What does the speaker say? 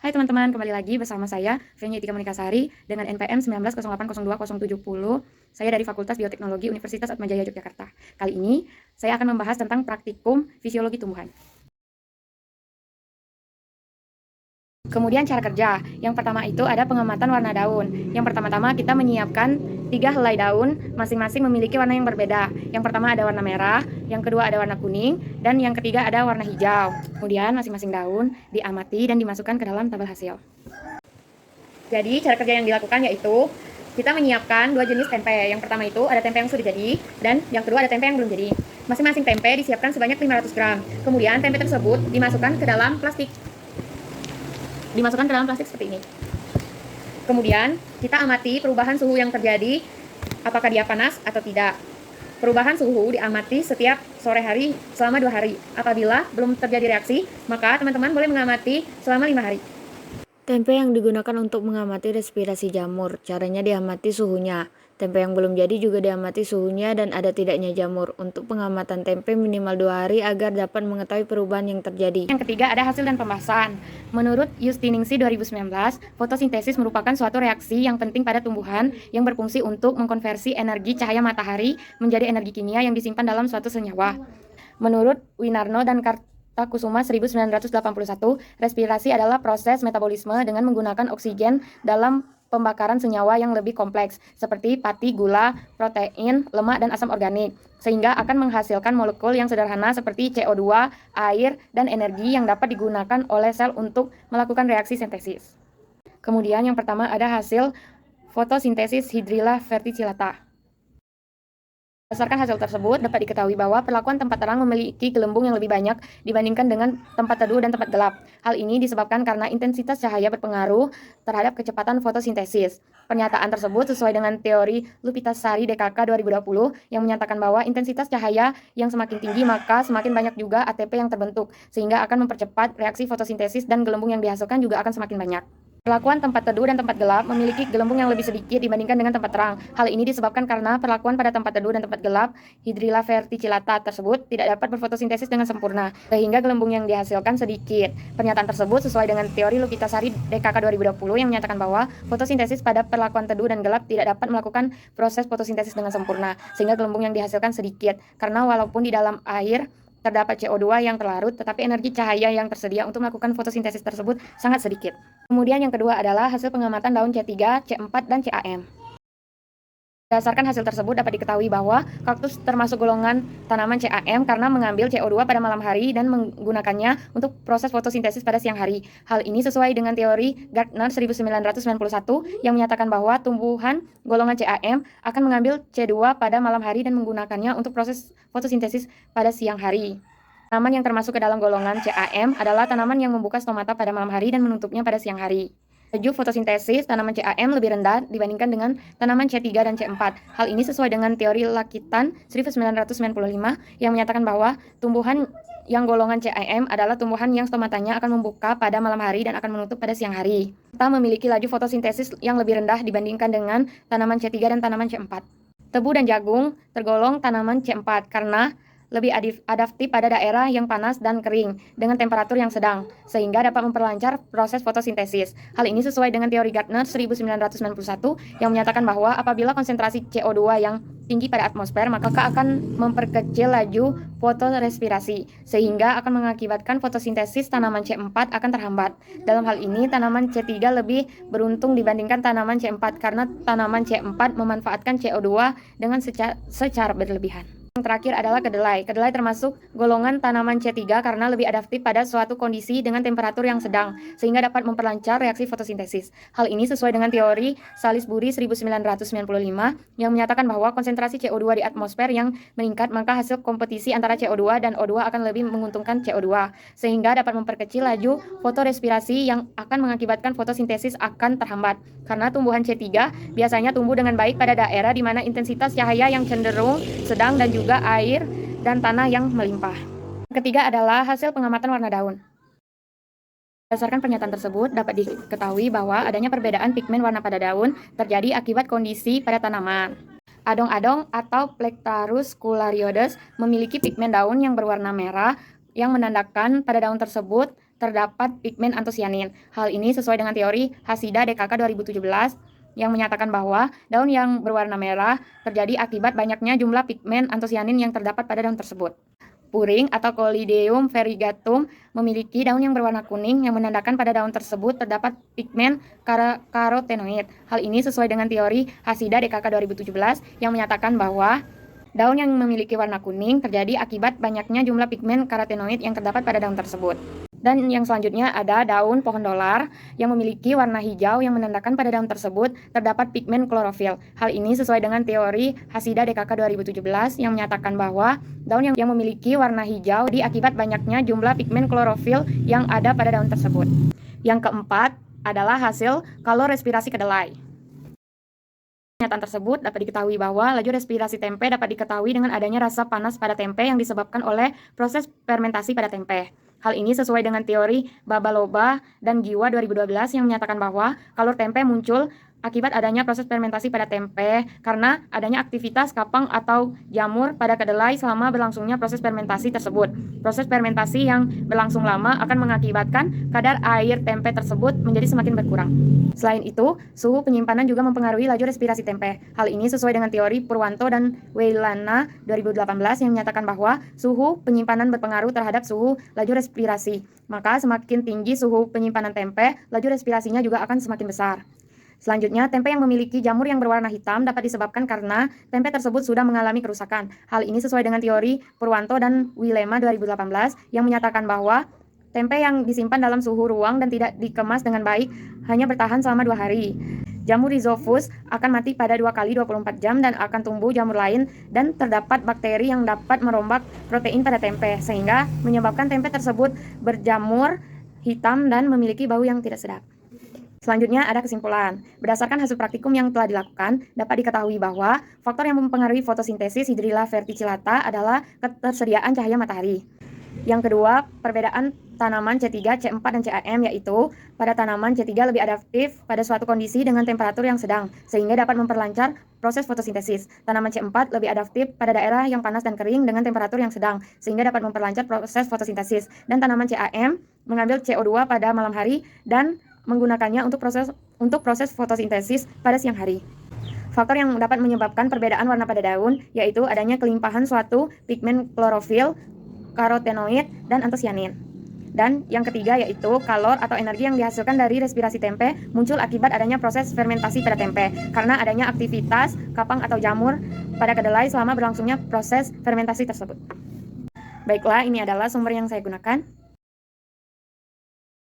Hai teman-teman, kembali lagi bersama saya, Fenya Tika Monikasari, dengan NPM 19080270. Saya dari Fakultas Bioteknologi Universitas Atmajaya Yogyakarta. Kali ini, saya akan membahas tentang praktikum fisiologi tumbuhan. Kemudian cara kerja. Yang pertama itu ada pengamatan warna daun. Yang pertama-tama kita menyiapkan 3 helai daun, masing-masing memiliki warna yang berbeda. Yang pertama ada warna merah, yang kedua ada warna kuning, dan yang ketiga ada warna hijau. Kemudian masing-masing daun diamati dan dimasukkan ke dalam tabel hasil. Jadi cara kerja yang dilakukan yaitu kita menyiapkan 2 jenis tempe. Yang pertama itu ada tempe yang sudah jadi, dan yang kedua ada tempe yang belum jadi. Masing-masing tempe disiapkan sebanyak 500 gram. Kemudian tempe tersebut dimasukkan ke dalam plastik. Seperti ini. Kemudian kita amati perubahan suhu yang terjadi, apakah dia panas atau tidak. Perubahan suhu diamati setiap sore hari selama 2 hari. Apabila belum terjadi reaksi, maka teman-teman boleh mengamati selama 5 hari. Tempe yang digunakan untuk mengamati respirasi jamur. Caranya diamati suhunya. Tempe yang belum jadi juga diamati suhunya dan ada tidaknya jamur. Untuk pengamatan tempe minimal 2 hari agar dapat mengetahui perubahan yang terjadi. Yang ketiga ada hasil dan pembahasan. Menurut Yustiningsih 2019, fotosintesis merupakan suatu reaksi yang penting pada tumbuhan yang berfungsi untuk mengkonversi energi cahaya matahari menjadi energi kimia yang disimpan dalam suatu senyawa. Menurut Winarno dan Kartakusuma 1981, respirasi adalah proses metabolisme dengan menggunakan oksigen dalam pembakaran senyawa yang lebih kompleks, seperti pati, gula, protein, lemak, dan asam organik, sehingga akan menghasilkan molekul yang sederhana seperti CO2, air, dan energi yang dapat digunakan oleh sel untuk melakukan reaksi sintesis. Kemudian yang pertama ada hasil fotosintesis Hydrilla verticillata. Berdasarkan hasil tersebut, dapat diketahui bahwa perlakuan tempat terang memiliki gelembung yang lebih banyak dibandingkan dengan tempat teduh dan tempat gelap. Hal ini disebabkan karena intensitas cahaya berpengaruh terhadap kecepatan fotosintesis. Pernyataan tersebut sesuai dengan teori Lupitasari DKK 2020 yang menyatakan bahwa intensitas cahaya yang semakin tinggi maka semakin banyak juga ATP yang terbentuk, sehingga akan mempercepat reaksi fotosintesis dan gelembung yang dihasilkan juga akan semakin banyak. Perlakuan tempat teduh dan tempat gelap memiliki gelembung yang lebih sedikit dibandingkan dengan tempat terang. Hal ini disebabkan karena perlakuan pada tempat teduh dan tempat gelap Hydrilla verticillata tersebut tidak dapat berfotosintesis dengan sempurna, sehingga gelembung yang dihasilkan sedikit. Pernyataan tersebut sesuai dengan teori Lupitasari DKK 2020 yang menyatakan bahwa fotosintesis pada perlakuan teduh dan gelap tidak dapat melakukan proses fotosintesis dengan sempurna, sehingga gelembung yang dihasilkan sedikit. Karena walaupun di dalam air terdapat CO2 yang terlarut, tetapi energi cahaya yang tersedia untuk melakukan fotosintesis tersebut sangat sedikit. Kemudian yang kedua adalah hasil pengamatan daun C3, C4, dan CAM. Berdasarkan hasil tersebut dapat diketahui bahwa kaktus termasuk golongan tanaman CAM karena mengambil CO2 pada malam hari dan menggunakannya untuk proses fotosintesis pada siang hari. Hal ini sesuai dengan teori Gardner 1991 yang menyatakan bahwa tumbuhan golongan CAM akan mengambil C2 pada malam hari dan menggunakannya untuk proses fotosintesis pada siang hari. Tanaman yang termasuk ke dalam golongan CAM adalah tanaman yang membuka stomata pada malam hari dan menutupnya pada siang hari. Laju fotosintesis tanaman CAM lebih rendah dibandingkan dengan tanaman C3 dan C4. Hal ini sesuai dengan teori Lakitan 1995 yang menyatakan bahwa tumbuhan yang golongan CAM adalah tumbuhan yang stomatanya akan membuka pada malam hari dan akan menutup pada siang hari. Serta memiliki laju fotosintesis yang lebih rendah dibandingkan dengan tanaman C3 dan tanaman C4. Tebu dan jagung tergolong tanaman C4 karena lebih adaptif pada daerah yang panas dan kering dengan temperatur yang sedang, sehingga dapat memperlancar proses fotosintesis. Hal ini sesuai dengan teori Gardner 1991 yang menyatakan bahwa apabila konsentrasi CO2 yang tinggi pada atmosfer, maka akan memperkecil laju fotorespirasi, sehingga akan mengakibatkan fotosintesis tanaman C4 akan terhambat. Dalam hal ini, tanaman C3 lebih beruntung dibandingkan tanaman C4 karena tanaman C4 memanfaatkan CO2 dengan secara berlebihan. Yang terakhir adalah kedelai. Kedelai termasuk golongan tanaman C3 karena lebih adaptif pada suatu kondisi dengan temperatur yang sedang, sehingga dapat memperlancar reaksi fotosintesis. Hal ini sesuai dengan teori Salisbury 1995 yang menyatakan bahwa konsentrasi CO2 di atmosfer yang meningkat, maka hasil kompetisi antara CO2 dan O2 akan lebih menguntungkan CO2, sehingga dapat memperkecil laju fotorespirasi yang akan mengakibatkan fotosintesis akan terhambat. Karena tumbuhan C3 biasanya tumbuh dengan baik pada daerah di mana intensitas cahaya yang cenderung sedang dan juga air dan tanah yang melimpah. Ketiga adalah hasil pengamatan warna daun. Berdasarkan pernyataan tersebut, dapat diketahui bahwa adanya perbedaan pigmen warna pada daun terjadi akibat kondisi pada tanaman. Adong-adong atau Plectarus cularioides memiliki pigmen daun yang berwarna merah yang menandakan pada daun tersebut terdapat pigmen antosianin. Hal ini sesuai dengan teori Hashida DKK 2017 yang menyatakan bahwa daun yang berwarna merah terjadi akibat banyaknya jumlah pigmen antosianin yang terdapat pada daun tersebut. Puring atau Colideum variegatum memiliki daun yang berwarna kuning yang menandakan pada daun tersebut terdapat pigmen karotenoid. Hal ini sesuai dengan teori Hashida DKK 2017 yang menyatakan bahwa daun yang memiliki warna kuning terjadi akibat banyaknya jumlah pigmen karotenoid yang terdapat pada daun tersebut. Dan yang selanjutnya ada daun pohon dolar yang memiliki warna hijau yang menandakan pada daun tersebut terdapat pigmen klorofil. Hal ini sesuai dengan teori Hashida DKK 2017 yang menyatakan bahwa daun yang memiliki warna hijau diakibat banyaknya jumlah pigmen klorofil yang ada pada daun tersebut. Yang keempat adalah hasil kalau respirasi kedelai. Pernyataan tersebut dapat diketahui bahwa laju respirasi tempe dapat diketahui dengan adanya rasa panas pada tempe yang disebabkan oleh proses fermentasi pada tempe. Hal ini sesuai dengan teori Babaloba dan Giwa 2012 yang menyatakan bahwa kalor tempe muncul akibat adanya proses fermentasi pada tempe karena adanya aktivitas kapang atau jamur pada kedelai selama berlangsungnya proses fermentasi tersebut. Proses fermentasi yang berlangsung lama akan mengakibatkan kadar air tempe tersebut menjadi semakin berkurang. Selain itu, suhu penyimpanan juga mempengaruhi laju respirasi tempe. Hal ini sesuai dengan teori Purwanto dan Weilana 2018 yang menyatakan bahwa suhu penyimpanan berpengaruh terhadap suhu laju respirasi. Maka semakin tinggi suhu penyimpanan tempe, laju respirasinya juga akan semakin besar. Selanjutnya, tempe yang memiliki jamur yang berwarna hitam dapat disebabkan karena tempe tersebut sudah mengalami kerusakan. Hal ini sesuai dengan teori Purwanto dan Willema 2018 yang menyatakan bahwa tempe yang disimpan dalam suhu ruang dan tidak dikemas dengan baik hanya bertahan selama 2 hari. Jamur Rhizopus akan mati pada 2 kali 24 jam dan akan tumbuh jamur lain dan terdapat bakteri yang dapat merombak protein pada tempe sehingga menyebabkan tempe tersebut berjamur hitam dan memiliki bau yang tidak sedap. Selanjutnya ada kesimpulan. Berdasarkan hasil praktikum yang telah dilakukan, dapat diketahui bahwa faktor yang mempengaruhi fotosintesis Hydrilla verticillata adalah ketersediaan cahaya matahari. Yang kedua, perbedaan tanaman C3, C4, dan CAM yaitu pada tanaman C3 lebih adaptif pada suatu kondisi dengan temperatur yang sedang sehingga dapat memperlancar proses fotosintesis. Tanaman C4 lebih adaptif pada daerah yang panas dan kering dengan temperatur yang sedang sehingga dapat memperlancar proses fotosintesis. Dan tanaman CAM mengambil CO2 pada malam hari dan menggunakannya untuk proses fotosintesis pada siang hari. Faktor yang dapat menyebabkan perbedaan warna pada daun yaitu adanya kelimpahan suatu pigmen klorofil, karotenoid, dan antosianin. Dan yang ketiga yaitu kalor atau energi yang dihasilkan dari respirasi tempe muncul akibat adanya proses fermentasi pada tempe karena adanya aktivitas kapang atau jamur pada kedelai selama berlangsungnya proses fermentasi tersebut. Baiklah, ini adalah sumber yang saya gunakan.